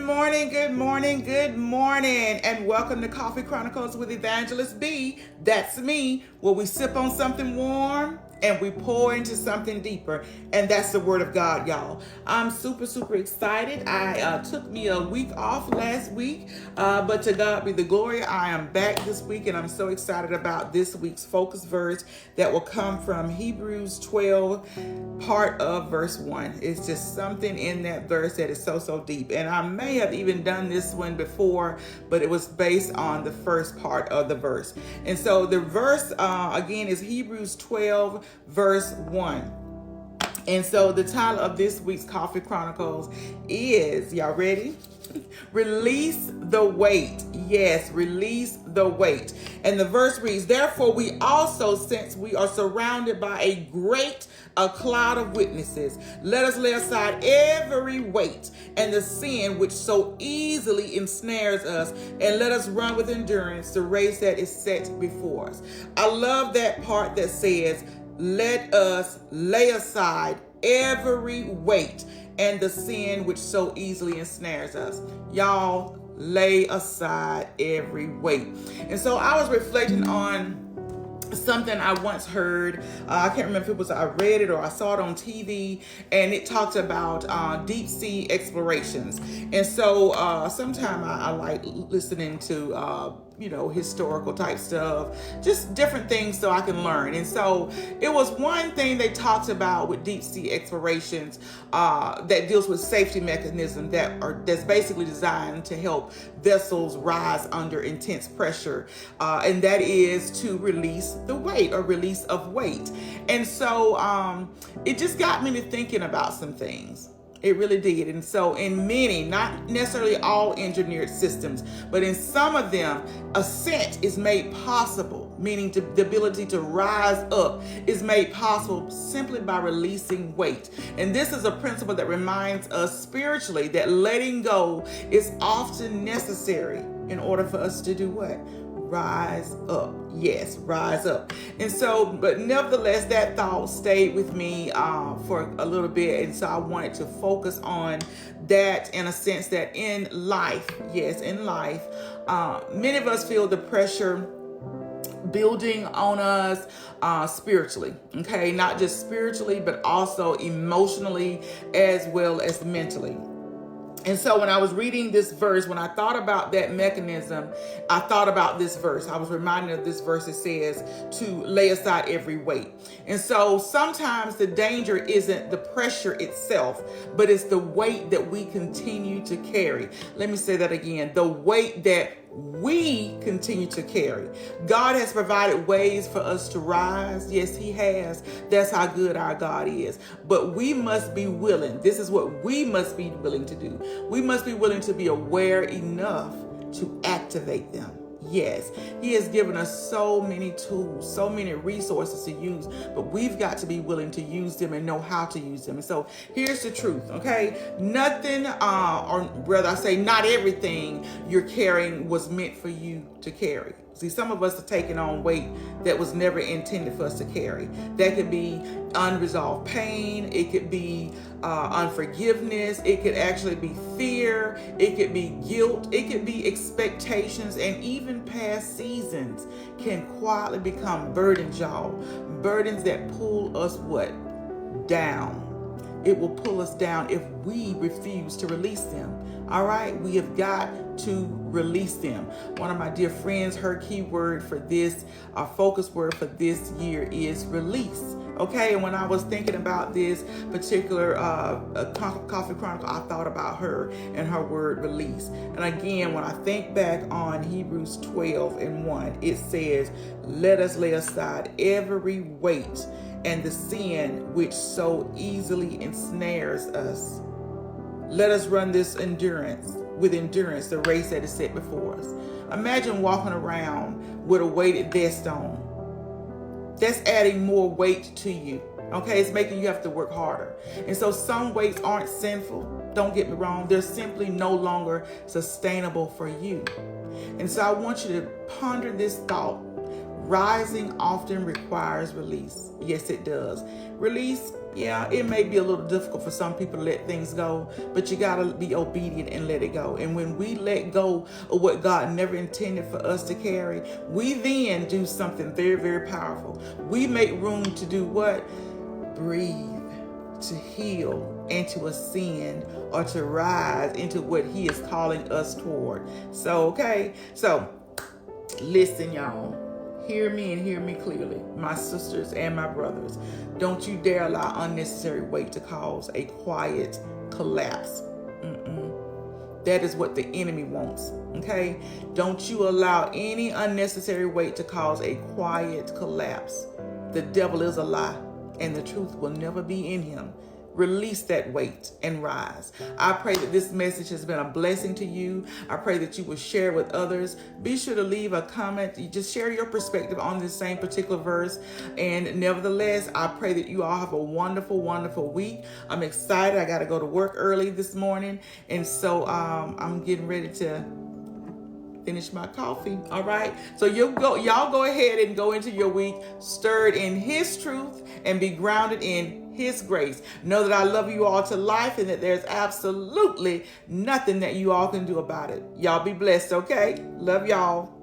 good morning, good morning, and welcome to Coffee Chronicles with Evangelist B. That's me, where we sip on something warm and we pour into something deeper, and that's the Word of God, y'all. I'm super excited. I took me a week off last week, but to God be the glory. I am back this week, and I'm so excited about this week's focus verse that will come from Hebrews 12, part of verse 1. It's just something in that verse that is so deep, and I may have even done this one before, but it was based on the first part of the verse. And so the verse again is Hebrews 12 verse 1. And so the title of this week's Coffee Chronicles is, y'all ready? Release the weight. Yes, release the weight. And the verse reads, therefore we also, since we are surrounded by a cloud of witnesses, let us lay aside every weight and the sin which so easily ensnares us, and let us run with endurance the race that is set before us. I love that part that says, let us lay aside every weight and the sin which so easily ensnares us. Y'all, lay aside every weight. And so I was reflecting on something I once heard. I can't remember if it was I read it or I saw it on TV, and it talked about deep sea explorations. And so sometimes I like listening to historical type stuff, just different things so I can learn. And so it was one thing they talked about with deep sea explorations that deals with safety mechanisms that's basically designed to help vessels rise under intense pressure, and that is to release the weight or release of weight. And so it just got me to thinking about some things. It really did. And so in many, not necessarily all engineered systems, but in some of them, ascent is made possible, meaning the ability to rise up is made possible simply by releasing weight. And this is a principle that reminds us spiritually that letting go is often necessary in order for us to do what? Rise up. Yes, rise up. And so, but nevertheless, that thought stayed with me for a little bit. And so I wanted to focus on that in a sense that in life, many of us feel the pressure building on us spiritually, okay? Not just spiritually, but also emotionally as well as mentally. And so when I was reading this verse, when I thought about that mechanism, I thought about this verse. I was reminded of this verse. It says to lay aside every weight. And so sometimes the danger isn't the pressure itself, but it's the weight that we continue to carry. Let me say that again. The weight that we continue to carry. God has provided ways for us to rise. Yes, he has. That's how good our God is. But we must be willing. This is what we must be willing to do. We must be willing to be aware enough to activate them. Yes, he has given us so many tools, so many resources to use, but we've got to be willing to use them and know how to use them. And so here's the truth, okay? Nothing, or rather I say not everything you're carrying was meant for you to carry. See, some of us are taking on weight that was never intended for us to carry. That could be unresolved pain. It could be unforgiveness. It could actually be fear. It could be guilt. It could be expectations, and even past seasons can quietly become burdens, y'all. Burdens that pull us what? Down. It will pull us down if we refuse to release them. All right, we have got to release them. One of my dear friends, her key word for this, our focus word for this year is release. Okay, and when I was thinking about this particular Coffee Chronicle, I thought about her and her word release. And again, when I think back on Hebrews 12 and 1, it says, let us lay aside every weight and the sin which so easily ensnares us. Let us run with endurance, the race that is set before us. Imagine walking around with a weighted vest on. That's adding more weight to you. Okay, it's making you have to work harder. And so some weights aren't sinful. Don't get me wrong. They're simply no longer sustainable for you. And so I want you to ponder this thought Rising often requires release. Yes, it does. Release, yeah, it may be a little difficult for some people to let things go, but you got to be obedient and let it go. And when we let go of what God never intended for us to carry, we then do something very, very powerful. We make room to do what? Breathe, to heal, and to ascend, or to rise into what He is calling us toward. So listen, y'all. Hear me and hear me clearly, my sisters and my brothers. Don't you dare allow unnecessary weight to cause a quiet collapse. That is what the enemy wants, okay? Don't you allow any unnecessary weight to cause a quiet collapse. The devil is a lie, and the truth will never be in him. Release that weight and rise. I pray that this message has been a blessing to you. I pray that you will share with others. Be sure to leave a comment. You just share your perspective on this same particular verse. And nevertheless, I pray that you all have a wonderful, wonderful week. I'm excited. I got to go to work early this morning. And so I'm getting ready to finish my coffee. All right. So y'all go ahead and go into your week stirred in His truth and be grounded in His grace. Know that I love you all to life and that there's absolutely nothing that you all can do about it. Y'all be blessed, okay? Love y'all.